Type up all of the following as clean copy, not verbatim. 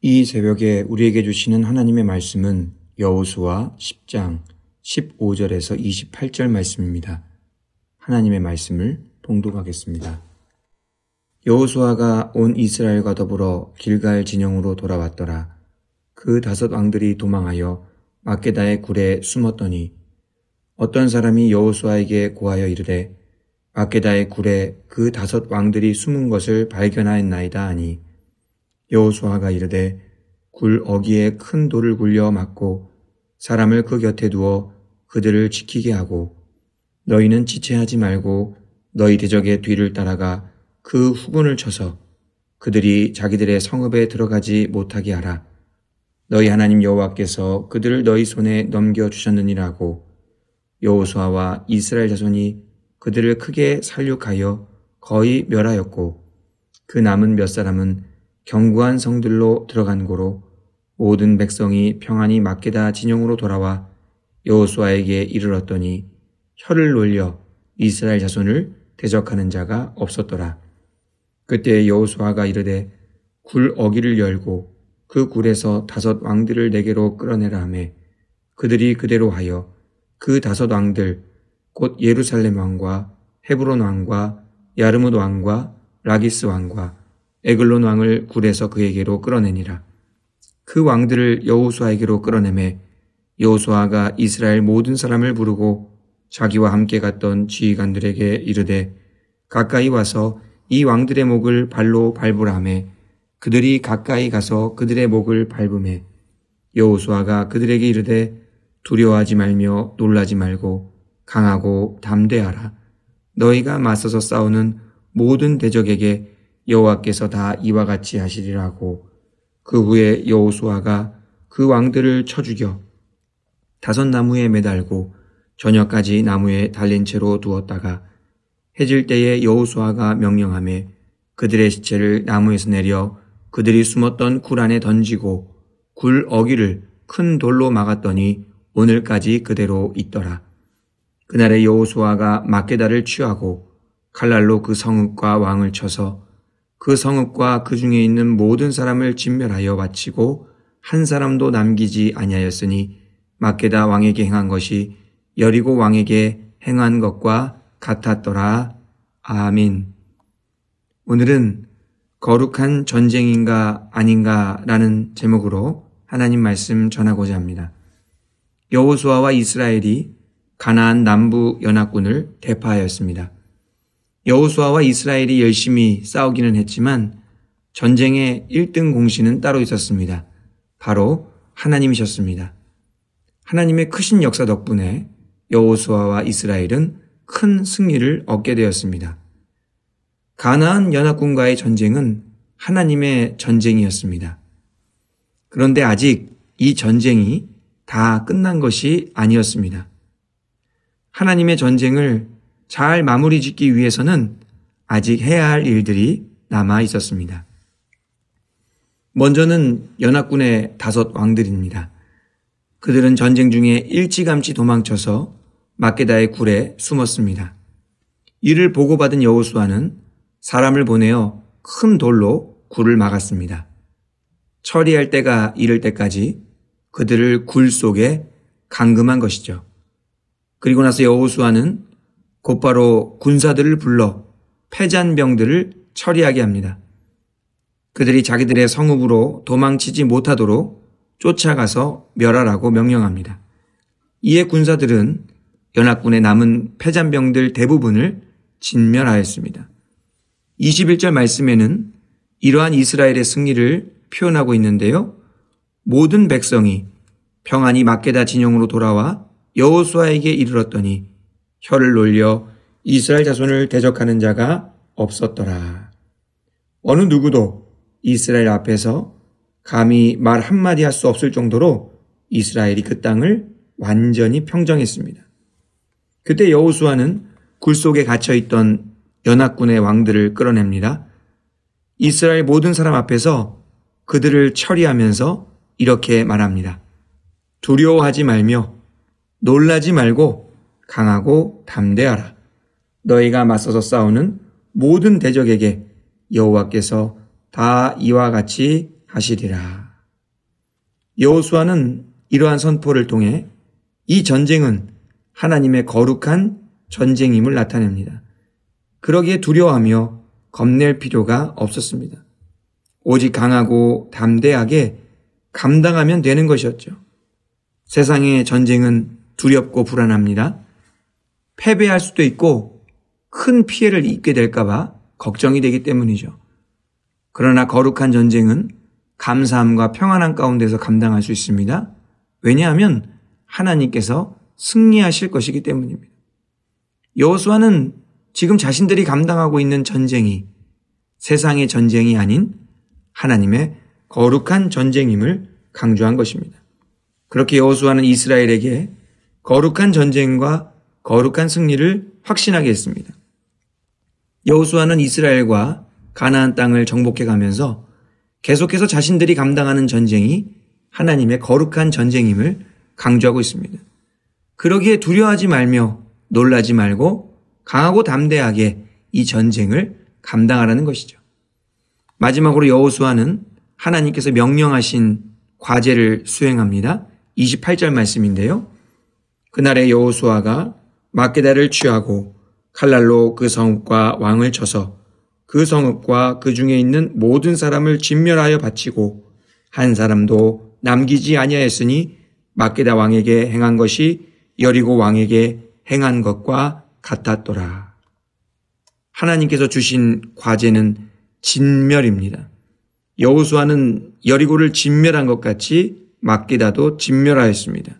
이 새벽에 우리에게 주시는 하나님의 말씀은 여호수아 10장 15절에서 28절 말씀입니다. 하나님의 말씀을 봉독하겠습니다. 여호수아가 온 이스라엘과 더불어 길갈 진영으로 돌아왔더라. 그 5 왕들이 도망하여 막게다의 굴에 숨었더니 어떤 사람이 여호수아에게 고하여 이르되 막게다의 굴에 그 5 왕들이 숨은 것을 발견하였나이다 하니 여호수아가 이르되 굴 어귀에 큰 돌을 굴려 막고 사람을 그 곁에 두어 그들을 지키게 하고 너희는 지체하지 말고 너희 대적의 뒤를 따라가 그 후군을 쳐서 그들이 자기들의 성읍에 들어가지 못하게 하라. 너희 하나님 여호와께서 그들을 너희 손에 넘겨주셨느니라 하고 여호수아와 이스라엘 자손이 그들을 크게 살육하여 거의 멸하였고 그 남은 몇 사람은 견고한 성들로 들어간 고로 모든 백성이 평안히 막게다 진영으로 돌아와 여호수아에게 이르렀더니 혀를 놀려 이스라엘 자손을 대적하는 자가 없었더라. 그때 여호수아가 이르되 굴 어귀를 열고 그 굴에서 5 왕들을 내게로 끌어내라 하매 그들이 그대로 하여 그 5 왕들 곧 예루살렘 왕과 헤브론 왕과 야르뭇 왕과 라기스 왕과 에글론 왕을 굴에서 그에게로 끌어내니라. 그 왕들을 여호수아에게로 끌어내매 여호수아가 이스라엘 모든 사람을 부르고 자기와 함께 갔던 지휘관들에게 이르되 가까이 와서 이 왕들의 목을 발로 밟으라 하매 그들이 가까이 가서 그들의 목을 밟으매 여호수아가 그들에게 이르되 두려워하지 말며 놀라지 말고 강하고 담대하라. 너희가 맞서서 싸우는 모든 대적에게 여호와께서 다 이와 같이 하시리라 하고 그 후에 여호수아가 그 왕들을 쳐 죽여 5 나무에 매달고 저녁까지 나무에 달린 채로 두었다가 해질 때에 여호수아가 명령하매 그들의 시체를 나무에서 내려 그들이 숨었던 굴 안에 던지고 굴 어귀를 큰 돌로 막았더니 오늘까지 그대로 있더라. 그날에 여호수아가 막게다를 취하고 칼날로 그 성읍과 왕을 쳐서 그 성읍과 그 중에 있는 모든 사람을 진멸하여 바치고 한 사람도 남기지 아니하였으니 막게다 왕에게 행한 것이 여리고 왕에게 행한 것과 같았더라. 아멘. 오늘은 거룩한 전쟁인가 아닌가 라는 제목으로 하나님 말씀 전하고자 합니다. 여호수아와 이스라엘이 가나안 남부 연합군을 대파하였습니다. 여호수아와 이스라엘이 열심히 싸우기는 했지만 전쟁의 1등 공신은 따로 있었습니다. 바로 하나님이셨습니다. 하나님의 크신 역사 덕분에 여호수아와 이스라엘은 큰 승리를 얻게 되었습니다. 가나안 연합군과의 전쟁은 하나님의 전쟁이었습니다. 그런데 아직 이 전쟁이 다 끝난 것이 아니었습니다. 하나님의 전쟁을 잘 마무리 짓기 위해서는 아직 해야 할 일들이 남아 있었습니다. 먼저는 연합군의 5 왕들입니다. 그들은 전쟁 중에 일찌감치 도망쳐서 막게다의 굴에 숨었습니다. 이를 보고받은 여호수아는 사람을 보내어 큰 돌로 굴을 막았습니다. 처리할 때가 이를 때까지 그들을 굴 속에 감금한 것이죠. 그리고 나서 여호수아는 곧바로 군사들을 불러 패잔병들을 처리하게 합니다. 그들이 자기들의 성읍으로 도망치지 못하도록 쫓아가서 멸하라고 명령합니다. 이에 군사들은 연합군의 남은 패잔병들 대부분을 진멸하였습니다. 21절 말씀에는 이러한 이스라엘의 승리를 표현하고 있는데요. 모든 백성이 평안히 막게다 진영으로 돌아와 여호수아에게 이르렀더니 혀를 놀려 이스라엘 자손을 대적하는 자가 없었더라. 어느 누구도 이스라엘 앞에서 감히 말 한마디 할 수 없을 정도로 이스라엘이 그 땅을 완전히 평정했습니다. 그때 여호수아는 굴 속에 갇혀있던 연합군의 왕들을 끌어냅니다. 이스라엘 모든 사람 앞에서 그들을 처리하면서 이렇게 말합니다. 두려워하지 말며 놀라지 말고 강하고 담대하라. 너희가 맞서서 싸우는 모든 대적에게 여호와께서 다 이와 같이 하시리라. 여호수아는 이러한 선포를 통해 이 전쟁은 하나님의 거룩한 전쟁임을 나타냅니다. 그러기에 두려워하며 겁낼 필요가 없었습니다. 오직 강하고 담대하게 감당하면 되는 것이었죠. 세상의 전쟁은 두렵고 불안합니다. 패배할 수도 있고 큰 피해를 입게 될까 봐 걱정이 되기 때문이죠. 그러나 거룩한 전쟁은 감사함과 평안함 가운데서 감당할 수 있습니다. 왜냐하면 하나님께서 승리하실 것이기 때문입니다. 여호수아는 지금 자신들이 감당하고 있는 전쟁이 세상의 전쟁이 아닌 하나님의 거룩한 전쟁임을 강조한 것입니다. 그렇게 여호수아는 이스라엘에게 거룩한 전쟁과 거룩한 승리를 확신하게 했습니다. 여호수아는 이스라엘과 가나안 땅을 정복해 가면서 계속해서 자신들이 감당하는 전쟁이 하나님의 거룩한 전쟁임을 강조하고 있습니다. 그러기에 두려워하지 말며 놀라지 말고 강하고 담대하게 이 전쟁을 감당하라는 것이죠. 마지막으로 여호수아는 하나님께서 명령하신 과제를 수행합니다. 28절 말씀인데요. 그날에 여호수아가 막게다를 취하고 칼날로 그 성읍과 왕을 쳐서 그 성읍과 그 중에 있는 모든 사람을 진멸하여 바치고 한 사람도 남기지 아니하였으니 막게다 왕에게 행한 것이 여리고 왕에게 행한 것과 같았더라. 하나님께서 주신 과제는 진멸입니다. 여호수아는 여리고를 진멸한 것 같이 막게다도 진멸하였습니다.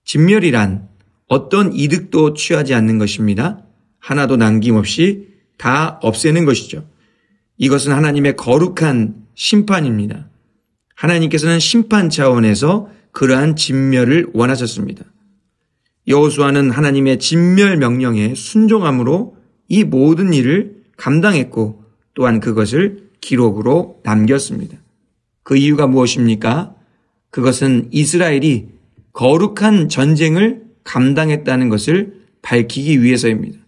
진멸이란 어떤 이득도 취하지 않는 것입니다. 하나도 남김없이 다 없애는 것이죠. 이것은 하나님의 거룩한 심판입니다. 하나님께서는 심판 차원에서 그러한 진멸을 원하셨습니다. 여호수아는 하나님의 진멸 명령에 순종함으로 이 모든 일을 감당했고 또한 그것을 기록으로 남겼습니다. 그 이유가 무엇입니까? 그것은 이스라엘이 거룩한 전쟁을 감당했다는 것을 밝히기 위해서입니다.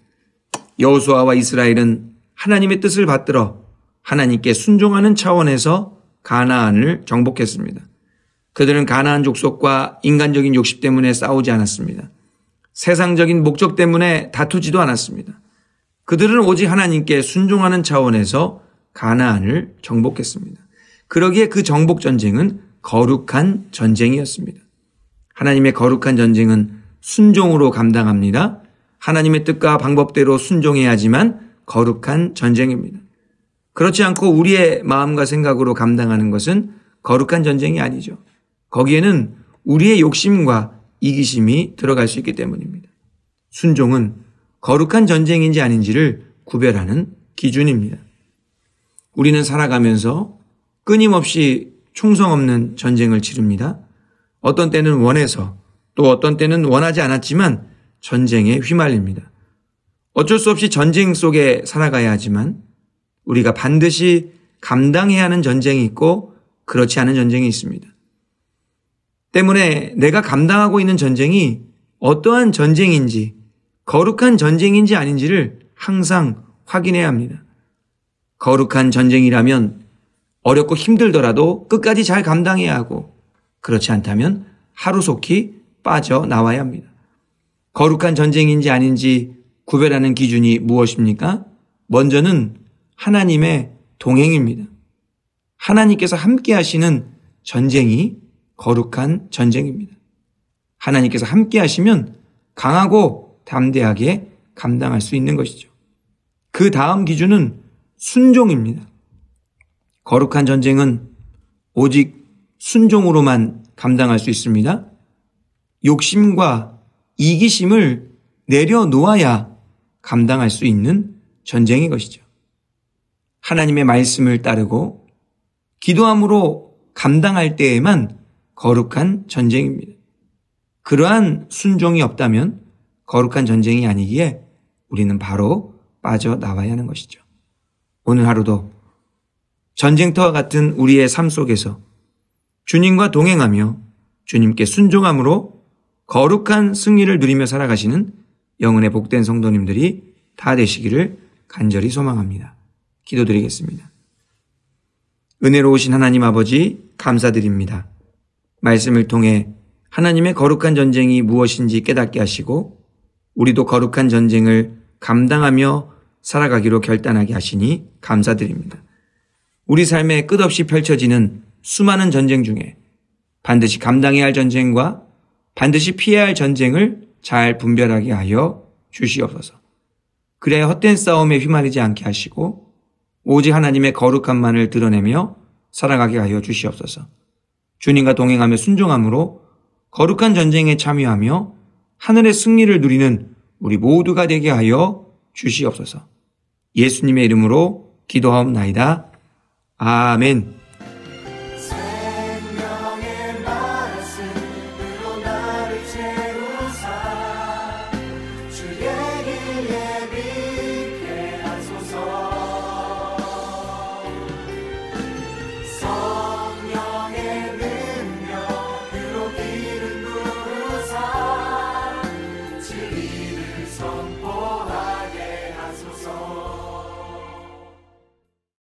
여호수아와 이스라엘은 하나님의 뜻을 받들어 하나님께 순종하는 차원에서 가나안을 정복했습니다. 그들은 가나안 족속과 인간적인 욕심 때문에 싸우지 않았습니다. 세상적인 목적 때문에 다투지도 않았습니다. 그들은 오직 하나님께 순종하는 차원에서 가나안을 정복했습니다. 그러기에 그 정복 전쟁은 거룩한 전쟁이었습니다. 하나님의 거룩한 전쟁은 순종으로 감당합니다. 하나님의 뜻과 방법대로 순종해야지만 거룩한 전쟁입니다. 그렇지 않고 우리의 마음과 생각으로 감당하는 것은 거룩한 전쟁이 아니죠. 거기에는 우리의 욕심과 이기심이 들어갈 수 있기 때문입니다. 순종은 거룩한 전쟁인지 아닌지를 구별하는 기준입니다. 우리는 살아가면서 끊임없이 충성 없는 전쟁을 치릅니다. 어떤 때는 원해서 또 어떤 때는 원하지 않았지만 전쟁에 휘말립니다. 어쩔 수 없이 전쟁 속에 살아가야 하지만 우리가 반드시 감당해야 하는 전쟁이 있고 그렇지 않은 전쟁이 있습니다. 때문에 내가 감당하고 있는 전쟁이 어떠한 전쟁인지 거룩한 전쟁인지 아닌지를 항상 확인해야 합니다. 거룩한 전쟁이라면 어렵고 힘들더라도 끝까지 잘 감당해야 하고 그렇지 않다면 하루속히 빠져나와야 합니다. 거룩한 전쟁인지 아닌지 구별하는 기준이 무엇입니까? 먼저는 하나님의 동행입니다. 하나님께서 함께 하시는 전쟁이 거룩한 전쟁입니다. 하나님께서 함께 하시면 강하고 담대하게 감당할 수 있는 것이죠. 그 다음 기준은 순종입니다. 거룩한 전쟁은 오직 순종으로만 감당할 수 있습니다. 욕심과 이기심을 내려놓아야 감당할 수 있는 전쟁인 것이죠. 하나님의 말씀을 따르고 기도함으로 감당할 때에만 거룩한 전쟁입니다. 그러한 순종이 없다면 거룩한 전쟁이 아니기에 우리는 바로 빠져나와야 하는 것이죠. 오늘 하루도 전쟁터와 같은 우리의 삶 속에서 주님과 동행하며 주님께 순종함으로 거룩한 승리를 누리며 살아가시는 영혼의 복된 성도님들이 다 되시기를 간절히 소망합니다. 기도드리겠습니다. 은혜로우신 하나님 아버지 감사드립니다. 말씀을 통해 하나님의 거룩한 전쟁이 무엇인지 깨닫게 하시고 우리도 거룩한 전쟁을 감당하며 살아가기로 결단하게 하시니 감사드립니다. 우리 삶에 끝없이 펼쳐지는 수많은 전쟁 중에 반드시 감당해야 할 전쟁과 반드시 피해야 할 전쟁을 잘 분별하게 하여 주시옵소서. 그래야 헛된 싸움에 휘말리지 않게 하시고 오직 하나님의 거룩함만을 드러내며 살아가게 하여 주시옵소서. 주님과 동행하며 순종함으로 거룩한 전쟁에 참여하며 하늘의 승리를 누리는 우리 모두가 되게 하여 주시옵소서. 예수님의 이름으로 기도하옵나이다. 아멘.